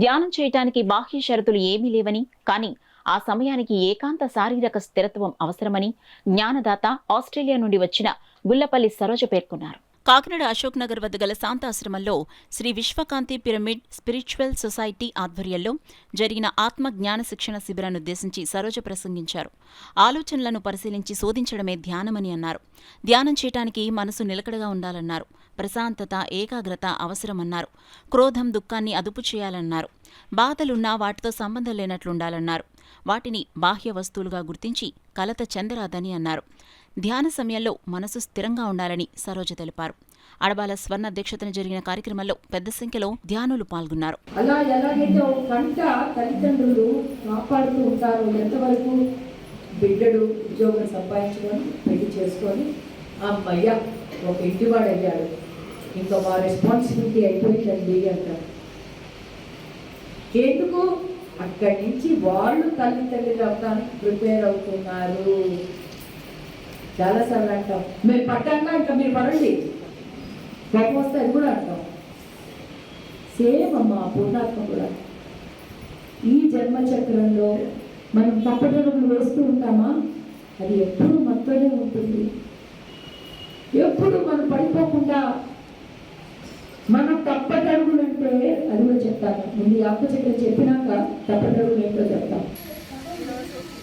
ధ్యానం చేయటానికి బాహ్య షరతులు ఏమీ లేవని, కానీ ఆ సమయానికి ఏకాంత శారీరక స్థిరత్వం అవసరమని జ్ఞానదాత ఆస్ట్రేలియా నుండి వచ్చిన గుల్లపల్లి సరోజ పేర్కొన్నారు. కాకినాడ అశోక్ నగర్ వద్ద గల శాంతాశ్రమంలో శ్రీ విశ్వకాంతి పిరమిడ్ స్పిరిచువల్ సొసైటీ ఆధ్వర్యంలో జరిగిన ఆత్మ జ్ఞాన శిక్షణ శిబిరాన్నుద్దేశించి సరోజ ప్రసంగించారు. ఆలోచనలను పరిశీలించి శోధించడమే ధ్యానమని అన్నారు. ధ్యానం చేయటానికి మనసు నిలకడగా ఉండాలన్నారు. ప్రశాంతత, ఏకాగ్రత అవసరమన్నారు. క్రోధం, దుఃఖాన్ని అదుపు చేయాలన్నారు. బాధలున్నా వాటితో సంబంధం లేనట్లుండాలన్నారు. వాటిని బాహ్య వస్తువులుగా గుర్తించి కలత చెందరాదని అన్నారు. ధ్యాన సమయంలో మనసు స్థిరంగా ఉండాలని సరోజ తెలిపారు. అడబాల స్వర్ణ అధ్యక్షతన జరిగిన కార్యక్రమంలో పెద్ద సంఖ్యలో ధ్యానులు పాల్గొన్నారు. అలా ఎలాగైతే ఒక పంట తల్లిదండ్రులు కాపాడుతూ ఉంటారో, ఎంతవరకు బిడ్డడు ఉద్యోగం సంపాదించుకొని పెళ్లి చేసుకొని అమ్మయ్య ఒక ఇంటివాడు అయ్యాడు, ఇంకా మా రెస్పాన్సిబిలిటీ అయిపోయిందండి అంటారు. ఎందుకు? అక్కడి నుంచి వాళ్ళు తల్లిదండ్రులు అవడానికి ప్రిపేర్ అవుతున్నారు. చాలాసార్లు అంటాం, మేము పడ్డాక ఇంకా మీరు పడండి, కోపం వస్తే అది కూడా అంటాం. సేమ్ అమ్మ పూర్ణాత్మ కూడా ఈ జన్మచక్రంలో మనం తప్పటడుగులు వేస్తూ ఉంటామా? అది ఎప్పుడు మనతోనే ఉంటుంది. ఎప్పుడు మనం పడిపోకుండా మనం తప్పటడుగులు అంటే అది కూడా చెప్తాను. ముందు ఆత్మచక్రం చెప్పినాక తప్పటడుగులు ఏంటో చెప్తాం.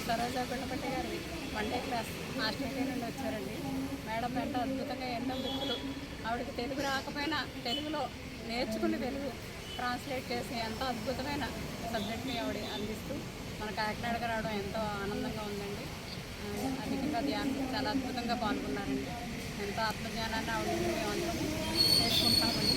సరోజ గుల్లపల్లి గారి వన్డే క్లాస్ ఆస్ట్రేలియా నుండి వచ్చారండి. మేడం ఎంతో అద్భుతంగా ఎన్నో బుక్కులు, ఆవిడకి తెలుగు రాకపోయినా తెలుగులో నేర్చుకుని తెలుగు ట్రాన్స్లేట్ చేసి ఎంతో అద్భుతమైన సబ్జెక్ట్ని ఆవిడ అందిస్తూ మన కాకినాడగా రావడం ఎంతో ఆనందంగా ఉందండి. అధికంగా ధ్యానం చాలా అద్భుతంగా పాల్గొన్నారండి. ఎంతో ఆత్మజ్ఞానాన్ని ఆవిడ మేము అందరం నేర్చుకుంటామండి.